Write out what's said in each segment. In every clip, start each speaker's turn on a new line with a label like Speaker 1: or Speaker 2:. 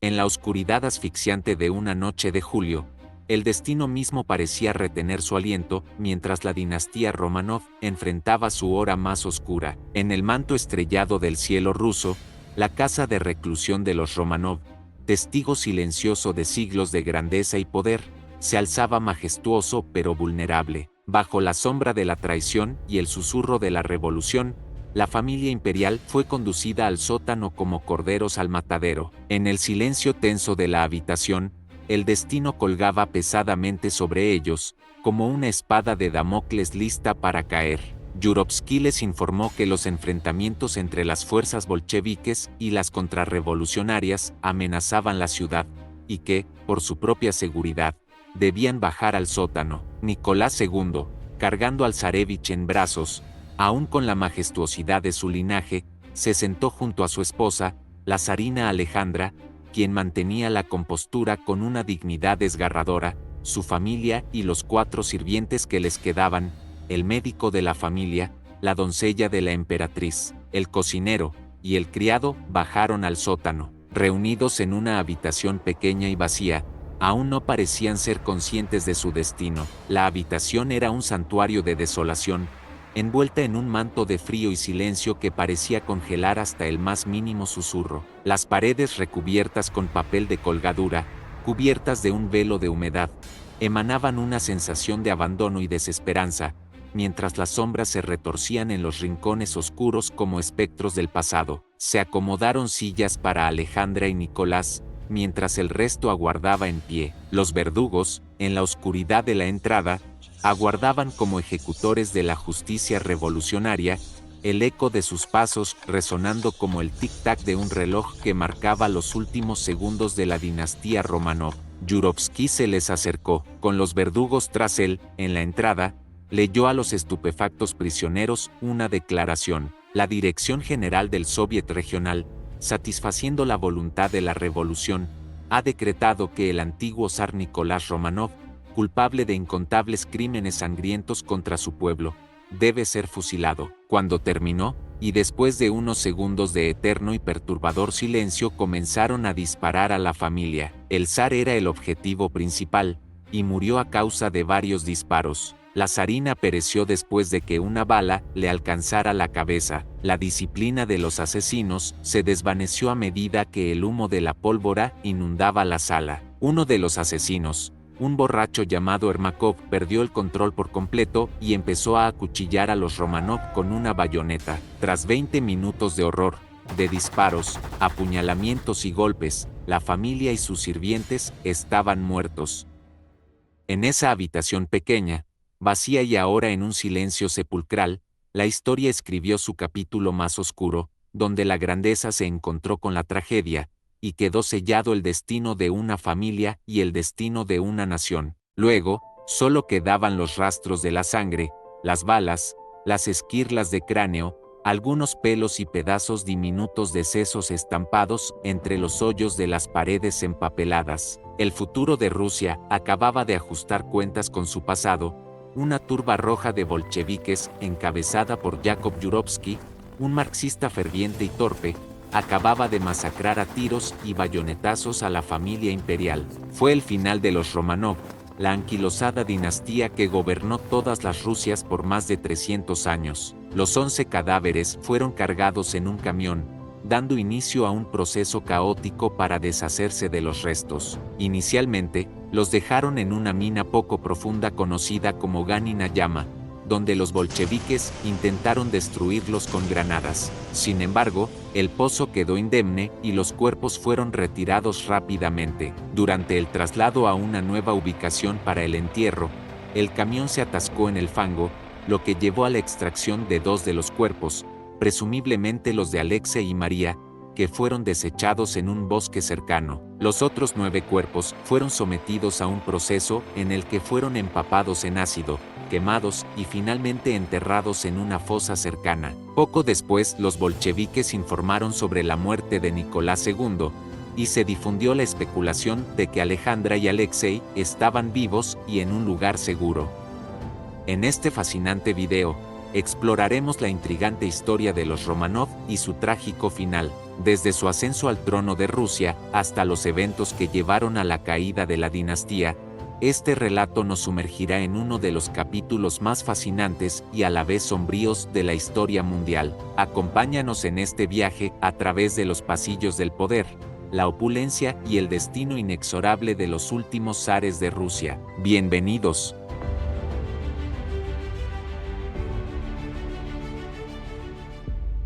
Speaker 1: En la oscuridad asfixiante de una noche de julio, el destino mismo parecía retener su aliento mientras la dinastía Romanov enfrentaba su hora más oscura. En el manto estrellado del cielo ruso, la casa de reclusión de los Romanov, testigo silencioso de siglos de grandeza y poder, se alzaba majestuoso pero vulnerable. Bajo la sombra de la traición y el susurro de la revolución, la familia imperial fue conducida al sótano como corderos al matadero. En el silencio tenso de la habitación, el destino colgaba pesadamente sobre ellos, como una espada de Damocles lista para caer. Yurovsky les informó que los enfrentamientos entre las fuerzas bolcheviques y las contrarrevolucionarias amenazaban la ciudad, y que, por su propia seguridad, debían bajar al sótano. Nicolás II, cargando al zarévich en brazos, aún con la majestuosidad de su linaje, se sentó junto a su esposa, la zarina Alejandra, quien mantenía la compostura con una dignidad desgarradora, su familia y los 4 sirvientes que les quedaban, el médico de la familia, la doncella de la emperatriz, el cocinero y el criado bajaron al sótano. Reunidos en una habitación pequeña y vacía, aún no parecían ser conscientes de su destino. La habitación era un santuario de desolación, envuelta en un manto de frío y silencio que parecía congelar hasta el más mínimo susurro. Las paredes recubiertas con papel de colgadura, cubiertas de un velo de humedad, emanaban una sensación de abandono y desesperanza, mientras las sombras se retorcían en los rincones oscuros como espectros del pasado. Se acomodaron sillas para Alejandra y Nicolás, mientras el resto aguardaba en pie. Los verdugos, en la oscuridad de la entrada, aguardaban como ejecutores de la justicia revolucionaria, el eco de sus pasos resonando como el tic-tac de un reloj que marcaba los últimos segundos de la dinastía Romanov. Yurovsky se les acercó, con los verdugos tras él, en la entrada, leyó a los estupefactos prisioneros una declaración. La Dirección General del Soviet Regional, satisfaciendo la voluntad de la revolución, ha decretado que el antiguo zar Nicolás Romanov, culpable de incontables crímenes sangrientos contra su pueblo, debe ser fusilado. Cuando terminó, y después de unos segundos de eterno y perturbador silencio, comenzaron a disparar a la familia. El zar era el objetivo principal, y murió a causa de varios disparos. La zarina pereció después de que una bala le alcanzara la cabeza. La disciplina de los asesinos se desvaneció a medida que el humo de la pólvora inundaba la sala. Uno de los asesinos, un borracho llamado Ermakov, perdió el control por completo y empezó a acuchillar a los Romanov con una bayoneta. Tras 20 minutos de horror, de disparos, apuñalamientos y golpes, la familia y sus sirvientes estaban muertos. En esa habitación pequeña, vacía y ahora en un silencio sepulcral, la historia escribió su capítulo más oscuro, donde la grandeza se encontró con la tragedia, y quedó sellado el destino de una familia y el destino de una nación. Luego, solo quedaban los rastros de la sangre, las balas, las esquirlas de cráneo, algunos pelos y pedazos diminutos de sesos estampados entre los hoyos de las paredes empapeladas. El futuro de Rusia acababa de ajustar cuentas con su pasado. Una turba roja de bolcheviques, encabezada por Yakov Yurovsky, un marxista ferviente y torpe, acababa de masacrar a tiros y bayonetazos a la familia imperial. Fue el final de los Romanov, la anquilosada dinastía que gobernó todas las Rusias por más de 300 años. Los 11 cadáveres fueron cargados en un camión, dando inicio a un proceso caótico para deshacerse de los restos. Inicialmente, los dejaron en una mina poco profunda conocida como Ganina Yama, donde los bolcheviques intentaron destruirlos con granadas. Sin embargo, el pozo quedó indemne y los cuerpos fueron retirados rápidamente. Durante el traslado a una nueva ubicación para el entierro, el camión se atascó en el fango, lo que llevó a la extracción de 2 de los cuerpos, presumiblemente los de Alexei y María, que fueron desechados en un bosque cercano. Los otros 9 cuerpos fueron sometidos a un proceso en el que fueron empapados en ácido, quemados y finalmente enterrados en una fosa cercana. Poco después, los bolcheviques informaron sobre la muerte de Nicolás II, y se difundió la especulación de que Alejandra y Alexei estaban vivos y en un lugar seguro. En este fascinante video, exploraremos la intrigante historia de los Romanov y su trágico final. Desde su ascenso al trono de Rusia hasta los eventos que llevaron a la caída de la dinastía, este relato nos sumergirá en uno de los capítulos más fascinantes y a la vez sombríos de la historia mundial. Acompáñanos en este viaje a través de los pasillos del poder, la opulencia y el destino inexorable de los últimos zares de Rusia. Bienvenidos.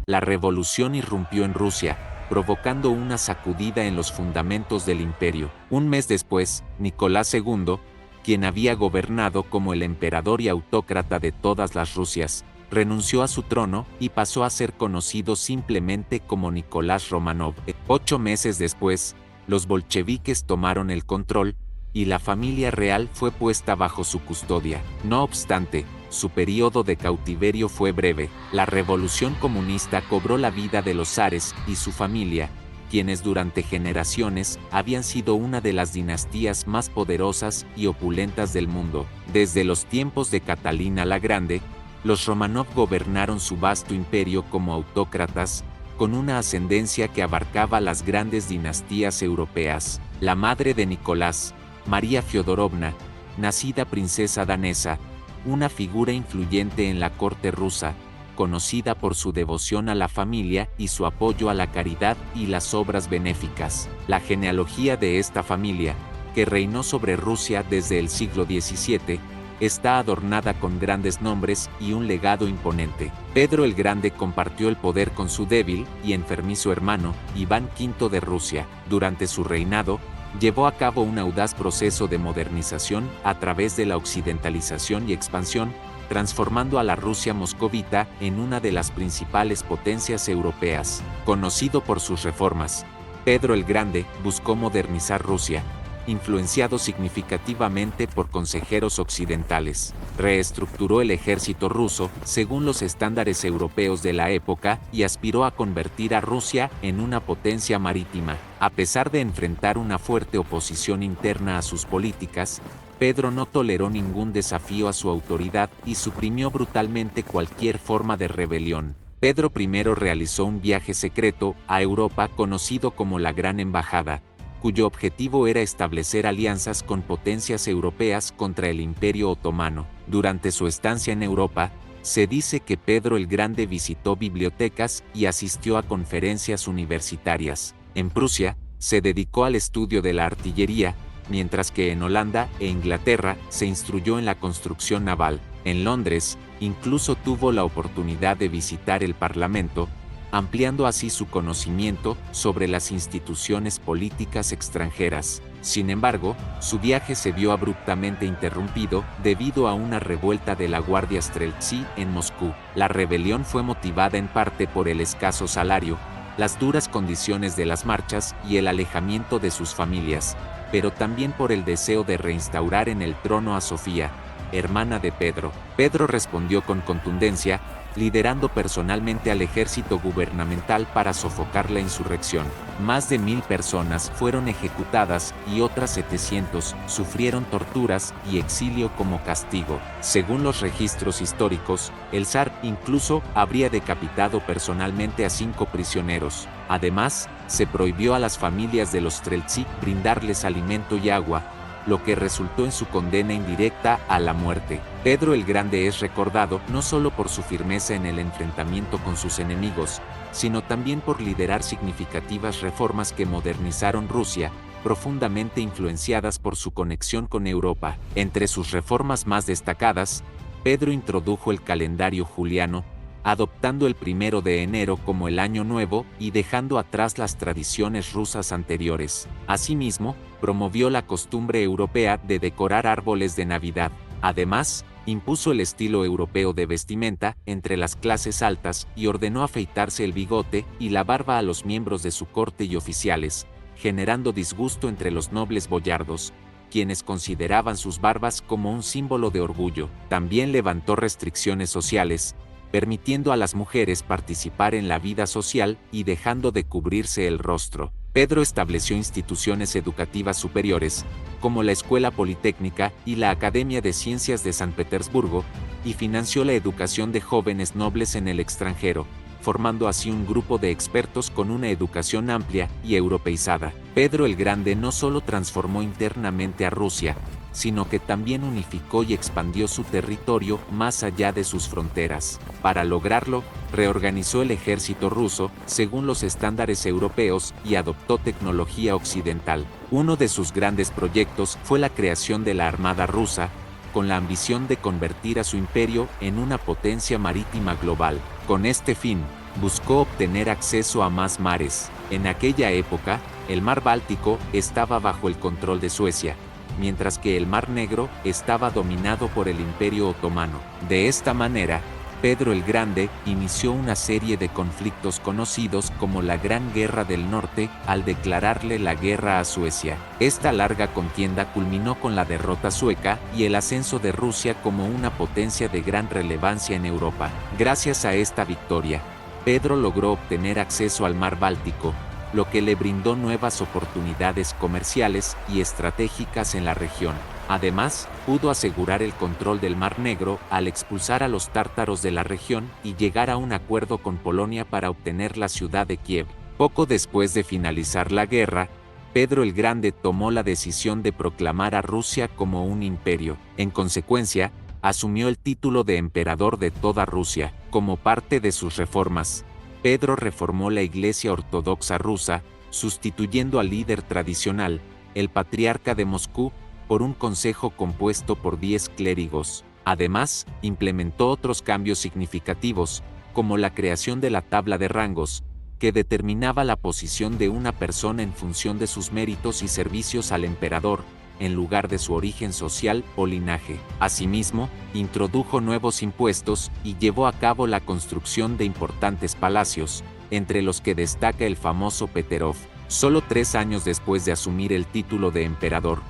Speaker 1: La revolución irrumpió en Rusia, provocando una sacudida en los fundamentos del imperio. Un mes después, Nicolás II, quien había gobernado como el emperador y autócrata de todas las Rusias, renunció a su trono y pasó a ser conocido simplemente como Nicolás Románov. 8 meses después, los bolcheviques tomaron el control, y la familia real fue puesta bajo su custodia. No obstante, su período de cautiverio fue breve. La revolución comunista cobró la vida de los zares y su familia, quienes durante generaciones habían sido una de las dinastías más poderosas y opulentas del mundo. Desde los tiempos de Catalina la Grande, los Románov gobernaron su vasto imperio como autócratas, con una ascendencia que abarcaba las grandes dinastías europeas. La madre de Nicolás, María Fiodorovna, nacida princesa danesa, una figura influyente en la corte rusa, conocida por su devoción a la familia y su apoyo a la caridad y las obras benéficas. La genealogía de esta familia, que reinó sobre Rusia desde el siglo XVII, está adornada con grandes nombres y un legado imponente. Pedro el Grande compartió el poder con su débil y enfermizo hermano, Iván V de Rusia. Durante su reinado, llevó a cabo un audaz proceso de modernización a través de la occidentalización y expansión, transformando a la Rusia moscovita en una de las principales potencias europeas. Conocido por sus reformas, Pedro el Grande buscó modernizar Rusia, influenciado significativamente por consejeros occidentales. Reestructuró el ejército ruso según los estándares europeos de la época y aspiró a convertir a Rusia en una potencia marítima. A pesar de enfrentar una fuerte oposición interna a sus políticas, Pedro no toleró ningún desafío a su autoridad y suprimió brutalmente cualquier forma de rebelión. Pedro I realizó un viaje secreto a Europa conocido como la Gran Embajada, cuyo objetivo era establecer alianzas con potencias europeas contra el Imperio Otomano. Durante su estancia en Europa, se dice que Pedro el Grande visitó bibliotecas y asistió a conferencias universitarias. En Prusia, se dedicó al estudio de la artillería, mientras que en Holanda e Inglaterra se instruyó en la construcción naval. En Londres, incluso tuvo la oportunidad de visitar el Parlamento, ampliando así su conocimiento sobre las instituciones políticas extranjeras. Sin embargo, su viaje se vio abruptamente interrumpido debido a una revuelta de la Guardia Streltsí en Moscú. La rebelión fue motivada en parte por el escaso salario, las duras condiciones de las marchas y el alejamiento de sus familias, pero también por el deseo de reinstaurar en el trono a Sofía, hermana de Pedro. Pedro respondió con contundencia, liderando personalmente al ejército gubernamental para sofocar la insurrección. Más de 1000 personas fueron ejecutadas y otras 700 sufrieron torturas y exilio como castigo. Según los registros históricos, el zar incluso habría decapitado personalmente a 5 prisioneros. Además, se prohibió a las familias de los Streltsí brindarles alimento y agua, lo que resultó en su condena indirecta a la muerte. Pedro el Grande es recordado no solo por su firmeza en el enfrentamiento con sus enemigos, sino también por liderar significativas reformas que modernizaron Rusia, profundamente influenciadas por su conexión con Europa. Entre sus reformas más destacadas, Pedro introdujo el calendario juliano, adoptando el 1 de enero como el año nuevo y dejando atrás las tradiciones rusas anteriores. Asimismo, promovió la costumbre europea de decorar árboles de Navidad. Además, impuso el estilo europeo de vestimenta entre las clases altas y ordenó afeitarse el bigote y la barba a los miembros de su corte y oficiales, generando disgusto entre los nobles boyardos, quienes consideraban sus barbas como un símbolo de orgullo. También levantó restricciones sociales, permitiendo a las mujeres participar en la vida social y dejando de cubrirse el rostro. Pedro estableció instituciones educativas superiores, como la Escuela Politécnica y la Academia de Ciencias de San Petersburgo, y financió la educación de jóvenes nobles en el extranjero, formando así un grupo de expertos con una educación amplia y europeizada. Pedro el Grande no solo transformó internamente a Rusia, sino que también unificó y expandió su territorio más allá de sus fronteras. Para lograrlo, reorganizó el ejército ruso según los estándares europeos y adoptó tecnología occidental. Uno de sus grandes proyectos fue la creación de la Armada rusa, con la ambición de convertir a su imperio en una potencia marítima global. Con este fin, buscó obtener acceso a más mares. En aquella época, el mar Báltico estaba bajo el control de Suecia, mientras que el Mar Negro estaba dominado por el Imperio Otomano. De esta manera, Pedro el Grande inició una serie de conflictos conocidos como la Gran Guerra del Norte al declararle la guerra a Suecia. Esta larga contienda culminó con la derrota sueca y el ascenso de Rusia como una potencia de gran relevancia en Europa. Gracias a esta victoria, Pedro logró obtener acceso al Mar Báltico, lo que le brindó nuevas oportunidades comerciales y estratégicas en la región. Además, pudo asegurar el control del Mar Negro al expulsar a los tártaros de la región y llegar a un acuerdo con Polonia para obtener la ciudad de Kiev. Poco después de finalizar la guerra, Pedro el Grande tomó la decisión de proclamar a Rusia como un imperio. En consecuencia, asumió el título de emperador de toda Rusia. Como parte de sus reformas, Pedro reformó la Iglesia Ortodoxa rusa, sustituyendo al líder tradicional, el patriarca de Moscú, por un consejo compuesto por 10 clérigos. Además, implementó otros cambios significativos, como la creación de la tabla de rangos, que determinaba la posición de una persona en función de sus méritos y servicios al emperador, en lugar de su origen social o linaje. Asimismo, introdujo nuevos impuestos y llevó a cabo la construcción de importantes palacios, entre los que destaca el famoso Peterov. Solo 3 años después de asumir el título de emperador,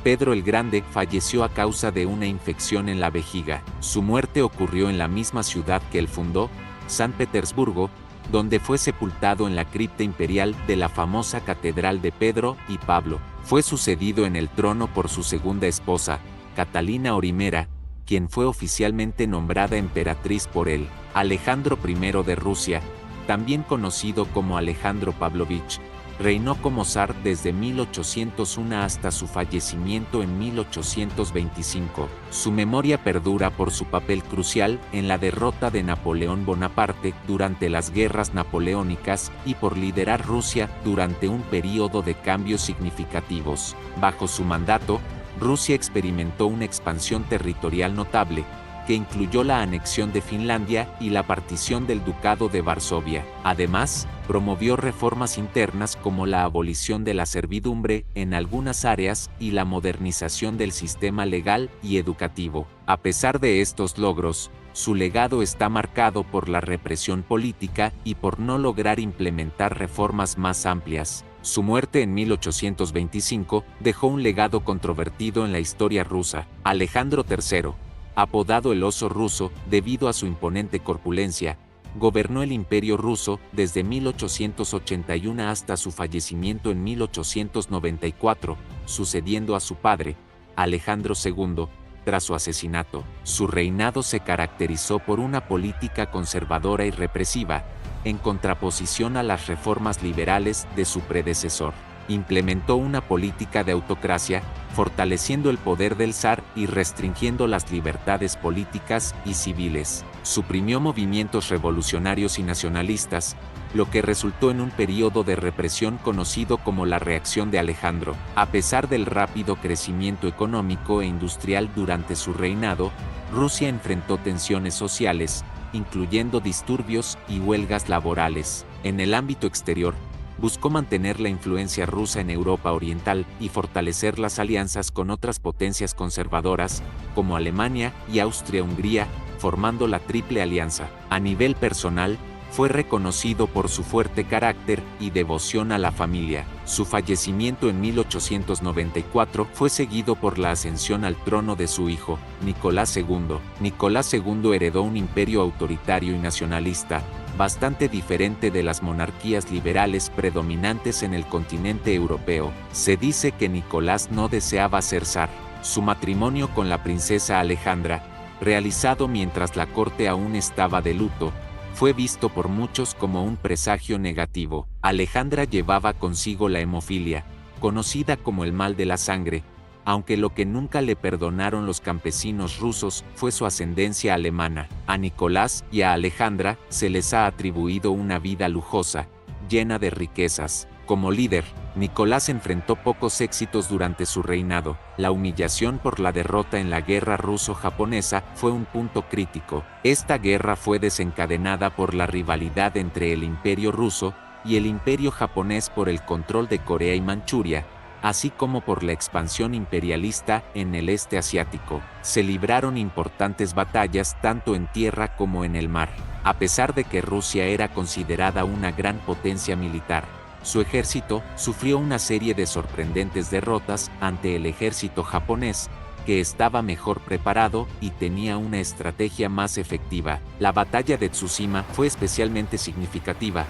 Speaker 1: Pedro el Grande falleció a causa de una infección en la vejiga. Su muerte ocurrió en la misma ciudad que él fundó, San Petersburgo, donde fue sepultado en la cripta imperial de la famosa Catedral de Pedro y Pablo. Fue sucedido en el trono por su segunda esposa, Catalina Orimera, quien fue oficialmente nombrada emperatriz por él. Alejandro I de Rusia, también conocido como Alejandro Pavlovich, reinó como zar desde 1801 hasta su fallecimiento en 1825. Su memoria perdura por su papel crucial en la derrota de Napoleón Bonaparte durante las guerras napoleónicas y por liderar Rusia durante un período de cambios significativos. Bajo su mandato, Rusia experimentó una expansión territorial notable, que incluyó la anexión de Finlandia y la partición del Ducado de Varsovia. Además, promovió reformas internas como la abolición de la servidumbre en algunas áreas y la modernización del sistema legal y educativo. A pesar de estos logros, su legado está marcado por la represión política y por no lograr implementar reformas más amplias. Su muerte en 1825 dejó un legado controvertido en la historia rusa. Alejandro III, apodado el Oso Ruso debido a su imponente corpulencia, gobernó el Imperio ruso desde 1881 hasta su fallecimiento en 1894, sucediendo a su padre, Alejandro II, tras su asesinato. Su reinado se caracterizó por una política conservadora y represiva, en contraposición a las reformas liberales de su predecesor. Implementó una política de autocracia, fortaleciendo el poder del zar y restringiendo las libertades políticas y civiles. Suprimió movimientos revolucionarios y nacionalistas, lo que resultó en un período de represión conocido como la Reacción de Alejandro. A pesar del rápido crecimiento económico e industrial durante su reinado, Rusia enfrentó tensiones sociales, incluyendo disturbios y huelgas laborales. En el ámbito exterior, buscó mantener la influencia rusa en Europa Oriental y fortalecer las alianzas con otras potencias conservadoras, como Alemania y Austria-Hungría, formando la Triple Alianza. A nivel personal, fue reconocido por su fuerte carácter y devoción a la familia. Su fallecimiento en 1894 fue seguido por la ascensión al trono de su hijo, Nicolás II. Nicolás II heredó un imperio autoritario y nacionalista, bastante diferente de las monarquías liberales predominantes en el continente europeo. Se dice que Nicolás no deseaba ser zar. Su matrimonio con la princesa Alejandra, realizado mientras la corte aún estaba de luto, fue visto por muchos como un presagio negativo. Alejandra llevaba consigo la hemofilia, conocida como el mal de la sangre, aunque lo que nunca le perdonaron los campesinos rusos fue su ascendencia alemana. A Nicolás y a Alejandra se les ha atribuido una vida lujosa, llena de riquezas. Como líder, Nicolás enfrentó pocos éxitos durante su reinado. La humillación por la derrota en la guerra ruso-japonesa fue un punto crítico. Esta guerra fue desencadenada por la rivalidad entre el Imperio ruso y el Imperio japonés por el control de Corea y Manchuria, así como por la expansión imperialista en el este asiático. Se libraron importantes batallas tanto en tierra como en el mar. A pesar de que Rusia era considerada una gran potencia militar, su ejército sufrió una serie de sorprendentes derrotas ante el ejército japonés, que estaba mejor preparado y tenía una estrategia más efectiva. La batalla de Tsushima fue especialmente significativa,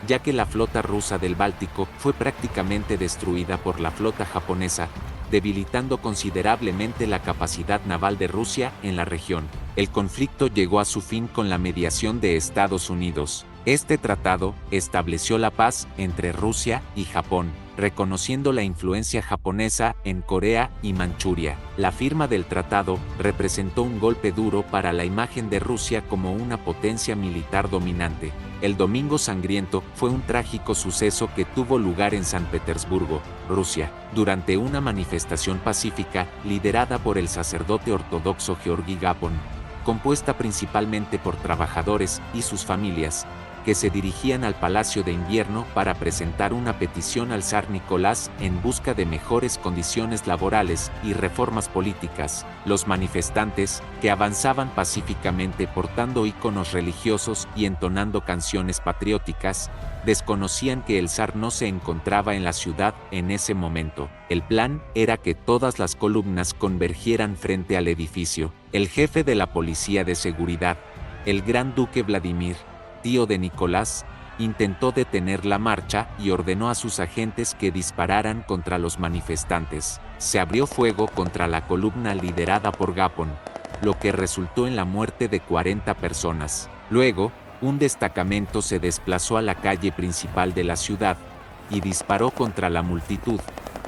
Speaker 1: ya que la flota rusa del Báltico fue prácticamente destruida por la flota japonesa, debilitando considerablemente la capacidad naval de Rusia en la región. El conflicto llegó a su fin con la mediación de Estados Unidos. Este tratado estableció la paz entre Rusia y Japón, reconociendo la influencia japonesa en Corea y Manchuria. La firma del tratado representó un golpe duro para la imagen de Rusia como una potencia militar dominante. El Domingo Sangriento fue un trágico suceso que tuvo lugar en San Petersburgo, Rusia, durante una manifestación pacífica liderada por el sacerdote ortodoxo Georgi Gapon, compuesta principalmente por trabajadores y sus familias, que se dirigían al Palacio de Invierno para presentar una petición al zar Nicolás en busca de mejores condiciones laborales y reformas políticas. Los manifestantes, que avanzaban pacíficamente portando íconos religiosos y entonando canciones patrióticas, desconocían que el zar no se encontraba en la ciudad en ese momento. El plan era que todas las columnas convergieran frente al edificio. El jefe de la policía de seguridad, el gran duque Vladimir, tío de Nicolás, intentó detener la marcha y ordenó a sus agentes que dispararan contra los manifestantes. Se abrió fuego contra la columna liderada por Gapon, lo que resultó en la muerte de 40 personas. Luego, un destacamento se desplazó a la calle principal de la ciudad y disparó contra la multitud,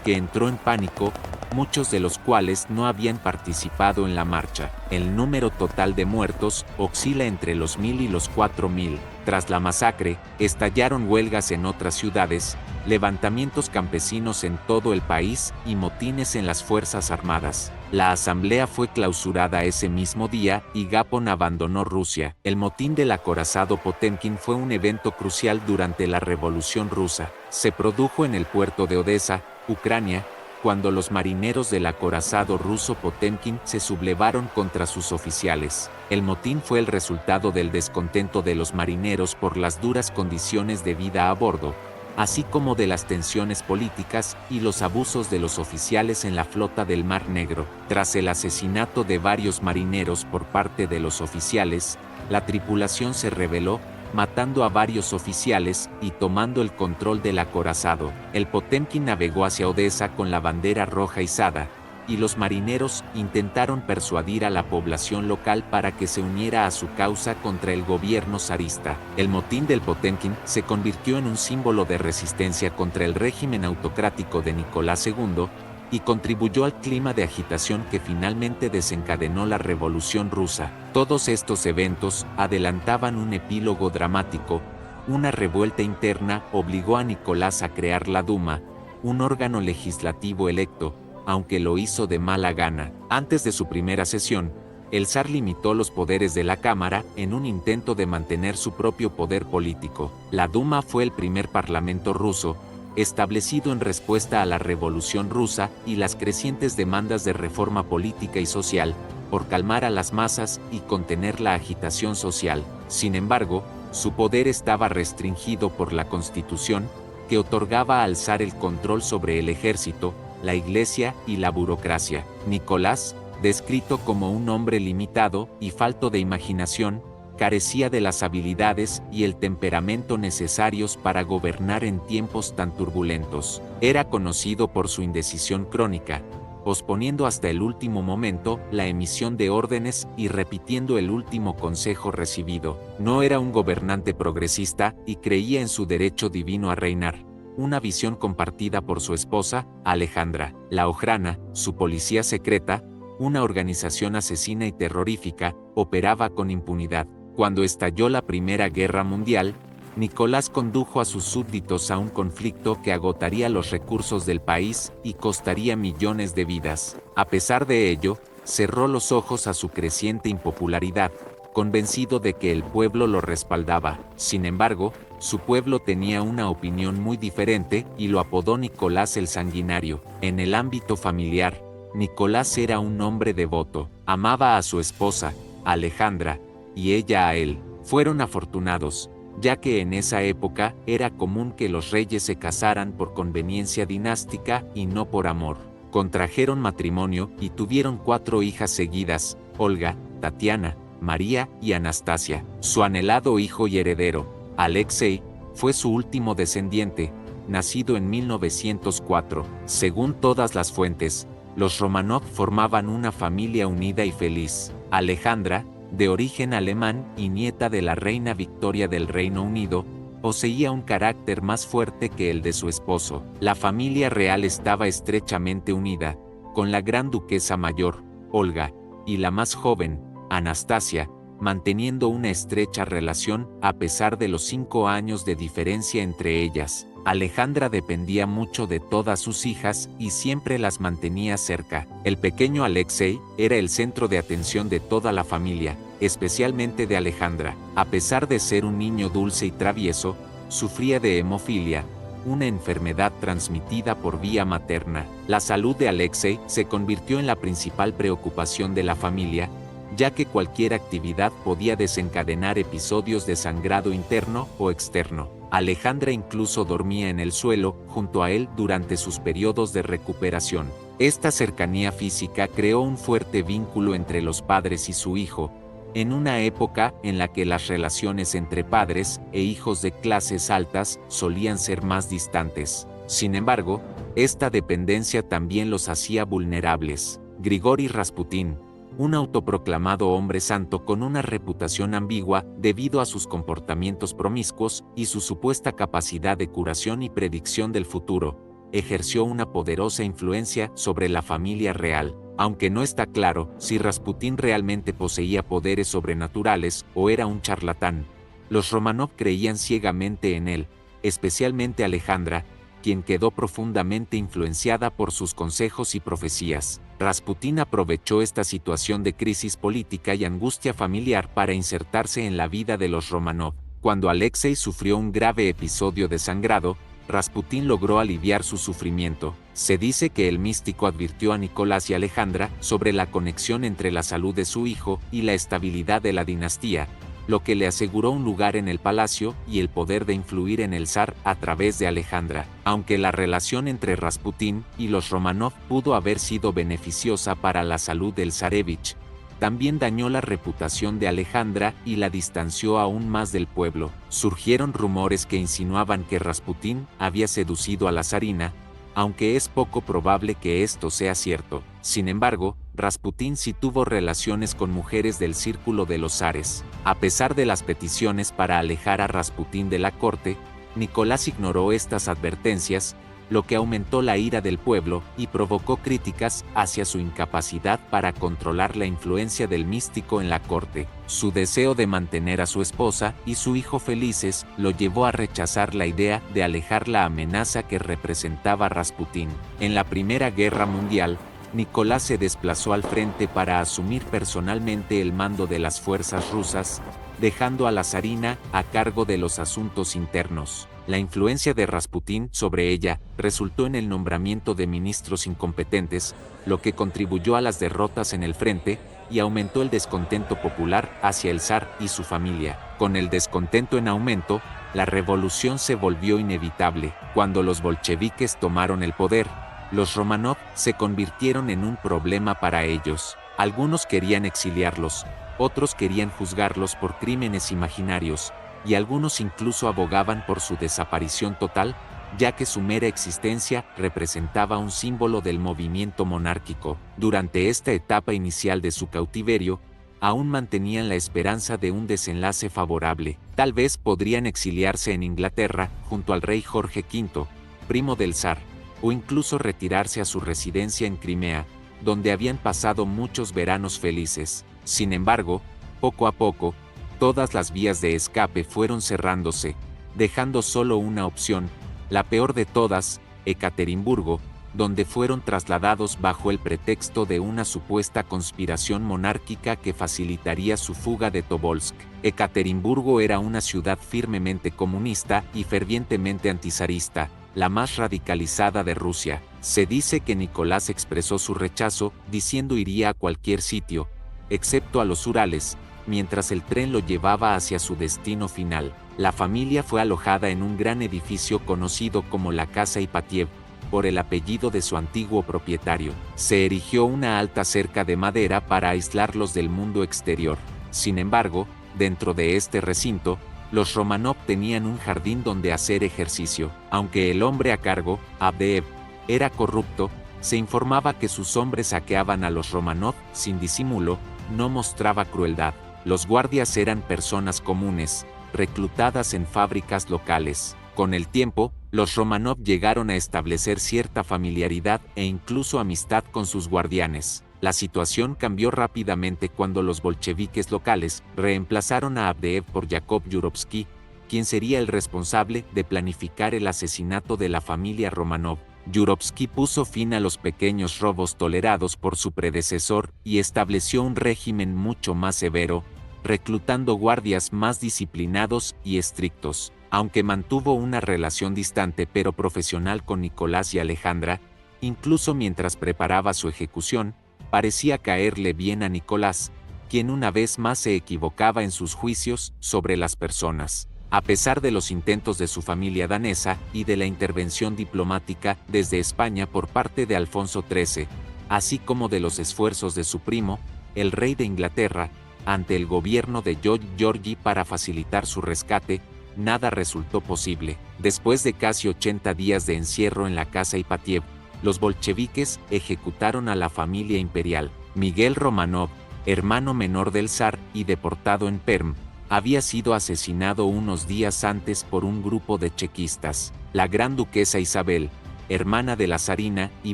Speaker 1: que entró en pánico, muchos de los cuales no habían participado en la marcha. El número total de muertos oscila entre los 1000 y los 4000. Tras la masacre, estallaron huelgas en otras ciudades, levantamientos campesinos en todo el país y motines en las Fuerzas Armadas. La asamblea fue clausurada ese mismo día y Gapon abandonó Rusia. El motín del acorazado Potemkin fue un evento crucial durante la Revolución Rusa. Se produjo en el puerto de Odessa, Ucrania, cuando los marineros del acorazado ruso Potemkin se sublevaron contra sus oficiales. El motín fue el resultado del descontento de los marineros por las duras condiciones de vida a bordo, así como de las tensiones políticas y los abusos de los oficiales en la flota del Mar Negro. Tras el asesinato de varios marineros por parte de los oficiales, la tripulación se rebeló, matando a varios oficiales y tomando el control del acorazado. El Potemkin navegó hacia Odessa con la bandera roja izada, y los marineros intentaron persuadir a la población local para que se uniera a su causa contra el gobierno zarista. El motín del Potemkin se convirtió en un símbolo de resistencia contra el régimen autocrático de Nicolás II, y contribuyó al clima de agitación que finalmente desencadenó la Revolución Rusa. Todos estos eventos adelantaban un epílogo dramático. Una revuelta interna obligó a Nicolás a crear la Duma, un órgano legislativo electo, aunque lo hizo de mala gana. Antes de su primera sesión, el zar limitó los poderes de la Cámara en un intento de mantener su propio poder político. La Duma fue el primer parlamento ruso, establecido en respuesta a la Revolución Rusa y las crecientes demandas de reforma política y social, por calmar a las masas y contener la agitación social. Sin embargo, su poder estaba restringido por la Constitución, que otorgaba al zar el control sobre el ejército, la iglesia y la burocracia. Nicolás, descrito como un hombre limitado y falto de imaginación, carecía de las habilidades y el temperamento necesarios para gobernar en tiempos tan turbulentos. Era conocido por su indecisión crónica, posponiendo hasta el último momento la emisión de órdenes y repitiendo el último consejo recibido. No era un gobernante progresista y creía en su derecho divino a reinar, una visión compartida por su esposa, Alejandra. La Ojrana, su policía secreta, una organización asesina y terrorífica, operaba con impunidad. Cuando estalló la Primera Guerra Mundial, Nicolás condujo a sus súbditos a un conflicto que agotaría los recursos del país y costaría millones de vidas. A pesar de ello, cerró los ojos a su creciente impopularidad, convencido de que el pueblo lo respaldaba. Sin embargo, su pueblo tenía una opinión muy diferente y lo apodó Nicolás el Sanguinario. En el ámbito familiar, Nicolás era un hombre devoto, amaba a su esposa, Alejandra, y ella a él. Fueron afortunados, ya que en esa época era común que los reyes se casaran por conveniencia dinástica y no por amor. Contrajeron matrimonio y tuvieron 4 hijas seguidas: Olga, Tatiana, María y Anastasia. Su anhelado hijo y heredero, Alexei, fue su último descendiente, nacido en 1904. Según todas las fuentes, los Románov formaban una familia unida y feliz. Alejandra, de origen alemán y nieta de la reina Victoria del Reino Unido, poseía un carácter más fuerte que el de su esposo. La familia real estaba estrechamente unida, con la gran duquesa mayor, Olga, y la más joven, Anastasia, manteniendo una estrecha relación a pesar de los 5 años de diferencia entre ellas. Alejandra dependía mucho de todas sus hijas y siempre las mantenía cerca. El pequeño Alexei era el centro de atención de toda la familia, especialmente de Alejandra. A pesar de ser un niño dulce y travieso, sufría de hemofilia, una enfermedad transmitida por vía materna. La salud de Alexei se convirtió en la principal preocupación de la familia, ya que cualquier actividad podía desencadenar episodios de sangrado interno o externo. Alejandra incluso dormía en el suelo junto a él durante sus periodos de recuperación. Esta cercanía física creó un fuerte vínculo entre los padres y su hijo, en una época en la que las relaciones entre padres e hijos de clases altas solían ser más distantes. Sin embargo, esta dependencia también los hacía vulnerables. Grigori Rasputín, un autoproclamado hombre santo con una reputación ambigua debido a sus comportamientos promiscuos y su supuesta capacidad de curación y predicción del futuro, ejerció una poderosa influencia sobre la familia real. Aunque no está claro si Rasputín realmente poseía poderes sobrenaturales o era un charlatán, los Románov creían ciegamente en él, especialmente Alejandra, quien quedó profundamente influenciada por sus consejos y profecías. Rasputín aprovechó esta situación de crisis política y angustia familiar para insertarse en la vida de los Románov. Cuando Alexei sufrió un grave episodio de sangrado, Rasputín logró aliviar su sufrimiento. Se dice que el místico advirtió a Nicolás y Alejandra sobre la conexión entre la salud de su hijo y la estabilidad de la dinastía, lo que le aseguró un lugar en el palacio y el poder de influir en el zar a través de Alejandra. Aunque la relación entre Rasputín y los Románov pudo haber sido beneficiosa para la salud del zarevich, también dañó la reputación de Alejandra y la distanció aún más del pueblo. Surgieron rumores que insinuaban que Rasputín había seducido a la zarina, aunque es poco probable que esto sea cierto. Sin embargo, Rasputín sí tuvo relaciones con mujeres del círculo de los zares. A pesar de las peticiones para alejar a Rasputín de la corte, Nicolás ignoró estas advertencias, lo que aumentó la ira del pueblo y provocó críticas hacia su incapacidad para controlar la influencia del místico en la corte. Su deseo de mantener a su esposa y su hijo felices lo llevó a rechazar la idea de alejar la amenaza que representaba Rasputín. En la Primera Guerra Mundial, Nicolás se desplazó al frente para asumir personalmente el mando de las fuerzas rusas, dejando a la zarina a cargo de los asuntos internos. La influencia de Rasputín sobre ella resultó en el nombramiento de ministros incompetentes, lo que contribuyó a las derrotas en el frente y aumentó el descontento popular hacia el zar y su familia. Con el descontento en aumento, la revolución se volvió inevitable. Cuando los bolcheviques tomaron el poder, los Románov se convirtieron en un problema para ellos. Algunos querían exiliarlos, otros querían juzgarlos por crímenes imaginarios, y algunos incluso abogaban por su desaparición total, ya que su mera existencia representaba un símbolo del movimiento monárquico. Durante esta etapa inicial de su cautiverio, aún mantenían la esperanza de un desenlace favorable. Tal vez podrían exiliarse en Inglaterra junto al rey Jorge V, primo del zar, o incluso retirarse a su residencia en Crimea, donde habían pasado muchos veranos felices. Sin embargo, poco a poco, todas las vías de escape fueron cerrándose, dejando solo una opción, la peor de todas, Ekaterimburgo, donde fueron trasladados bajo el pretexto de una supuesta conspiración monárquica que facilitaría su fuga de Tobolsk. Ekaterimburgo era una ciudad firmemente comunista y fervientemente antizarista, la más radicalizada de Rusia. Se dice que Nicolás expresó su rechazo, diciendo iría a cualquier sitio, excepto a los Urales, mientras el tren lo llevaba hacia su destino final. La familia fue alojada en un gran edificio conocido como la Casa Ipatiev, por el apellido de su antiguo propietario. Se erigió una alta cerca de madera para aislarlos del mundo exterior. Sin embargo, dentro de este recinto, los Romanov tenían un jardín donde hacer ejercicio. Aunque el hombre a cargo, Avdeev, era corrupto, se informaba que sus hombres saqueaban a los Romanov sin disimulo, no mostraba crueldad. Los guardias eran personas comunes, reclutadas en fábricas locales. Con el tiempo, los Romanov llegaron a establecer cierta familiaridad e incluso amistad con sus guardianes. La situación cambió rápidamente cuando los bolcheviques locales reemplazaron a Avdeev por Yakov Yurovsky, quien sería el responsable de planificar el asesinato de la familia Romanov. Yurovsky puso fin a los pequeños robos tolerados por su predecesor y estableció un régimen mucho más severo, reclutando guardias más disciplinados y estrictos. Aunque mantuvo una relación distante pero profesional con Nicolás y Alejandra, incluso mientras preparaba su ejecución, parecía caerle bien a Nicolás, quien una vez más se equivocaba en sus juicios sobre las personas. A pesar de los intentos de su familia danesa y de la intervención diplomática desde España por parte de Alfonso XIII, así como de los esfuerzos de su primo, el rey de Inglaterra, ante el gobierno de Georgi para facilitar su rescate, nada resultó posible. Después de casi 80 días de encierro en la Casa Ipatiev, los bolcheviques ejecutaron a la familia imperial. Miguel Romanov, hermano menor del zar y deportado en Perm, había sido asesinado unos días antes por un grupo de chequistas. La gran duquesa Isabel, hermana de la zarina y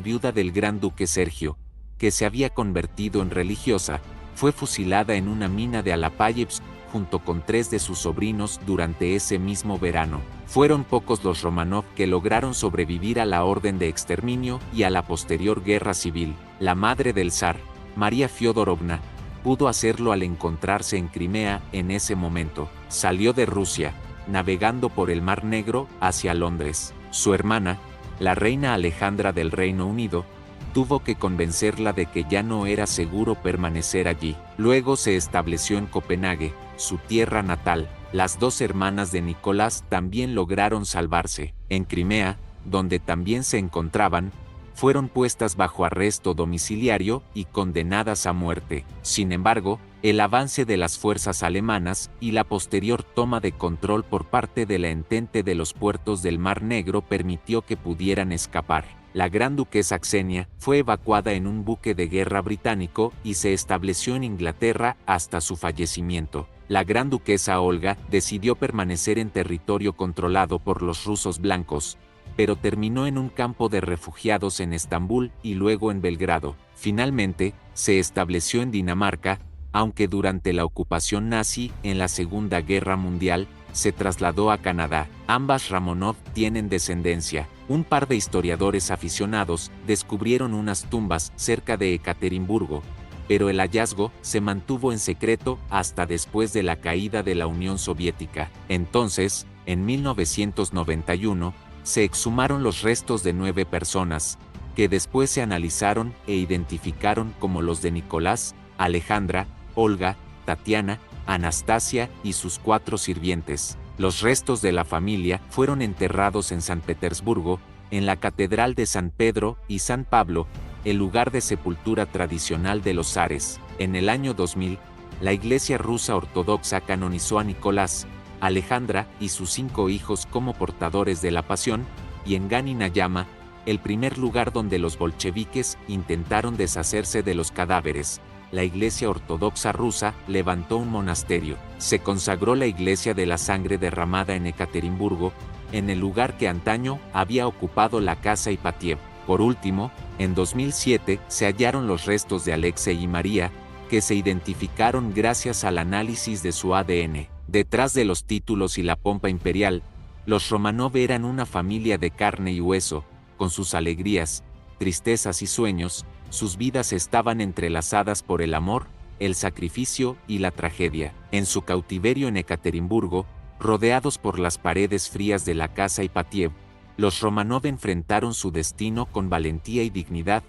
Speaker 1: viuda del gran duque Sergio, que se había convertido en religiosa, fue fusilada en una mina de Alapayevsk junto con 3 de sus sobrinos durante ese mismo verano. Fueron pocos los Romanov que lograron sobrevivir a la orden de exterminio y a la posterior guerra civil. La madre del zar, María Fiodorovna, pudo hacerlo al encontrarse en Crimea en ese momento. Salió de Rusia, navegando por el Mar Negro hacia Londres. Su hermana, la reina Alejandra del Reino Unido, tuvo que convencerla de que ya no era seguro permanecer allí. Luego se estableció en Copenhague, su tierra natal. Las 2 hermanas de Nicolás también lograron salvarse. En Crimea, donde también se encontraban, fueron puestas bajo arresto domiciliario y condenadas a muerte. Sin embargo, el avance de las fuerzas alemanas y la posterior toma de control por parte de la Entente de los puertos del Mar Negro permitió que pudieran escapar. La gran duquesa Xenia fue evacuada en un buque de guerra británico y se estableció en Inglaterra hasta su fallecimiento. La gran duquesa Olga decidió permanecer en territorio controlado por los rusos blancos, pero terminó en un campo de refugiados en Estambul y luego en Belgrado. Finalmente, se estableció en Dinamarca, aunque durante la ocupación nazi en la Segunda Guerra Mundial, se trasladó a Canadá. Ambas Romanov tienen descendencia. Un par de historiadores aficionados descubrieron unas tumbas cerca de Ekaterimburgo, pero el hallazgo se mantuvo en secreto hasta después de la caída de la Unión Soviética. Entonces, en 1991, se exhumaron los restos de 9 personas, que después se analizaron e identificaron como los de Nicolás, Alejandra, Olga, Tatiana, Anastasia y sus 4 sirvientes. Los restos de la familia fueron enterrados en San Petersburgo, en la Catedral de San Pedro y San Pablo, el lugar de sepultura tradicional de los zares. En el año 2000, la Iglesia rusa ortodoxa canonizó a Nicolás, Alejandra y sus 5 hijos como portadores de la pasión, y en Ganinayama, el primer lugar donde los bolcheviques intentaron deshacerse de los cadáveres. La Iglesia Ortodoxa rusa levantó un monasterio. Se consagró la Iglesia de la Sangre Derramada en Ekaterimburgo, en el lugar que antaño había ocupado la casa Ipatiev. Por último, en 2007 se hallaron los restos de Alexei y María, que se identificaron gracias al análisis de su ADN. Detrás de los títulos y la pompa imperial, los Romanov eran una familia de carne y hueso, con sus alegrías, tristezas y sueños. Sus vidas estaban entrelazadas por el amor, el sacrificio y la tragedia. En su cautiverio en Ekaterimburgo, rodeados por las paredes frías de la casa Ipatiev, los Romanov enfrentaron su destino con valentía y dignidad,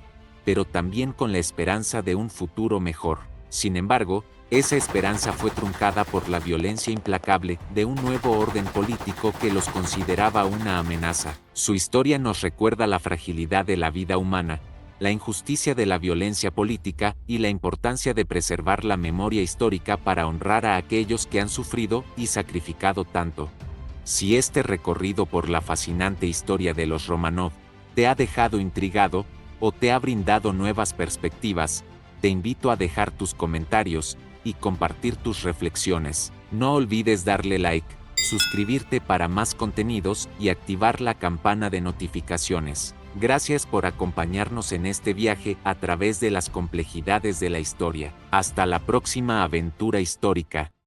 Speaker 1: pero también con la esperanza de un futuro mejor. Sin embargo, esa esperanza fue truncada por la violencia implacable de un nuevo orden político que los consideraba una amenaza. Su historia nos recuerda la fragilidad de la vida humana, la injusticia de la violencia política y la importancia de preservar la memoria histórica para honrar a aquellos que han sufrido y sacrificado tanto. Si este recorrido por la fascinante historia de los Romanov te ha dejado intrigado o te ha brindado nuevas perspectivas, te invito a dejar tus comentarios y compartir tus reflexiones. No olvides darle like, suscribirte para más contenidos y activar la campana de notificaciones. Gracias por acompañarnos en este viaje a través de las complejidades de la historia. Hasta la próxima aventura histórica.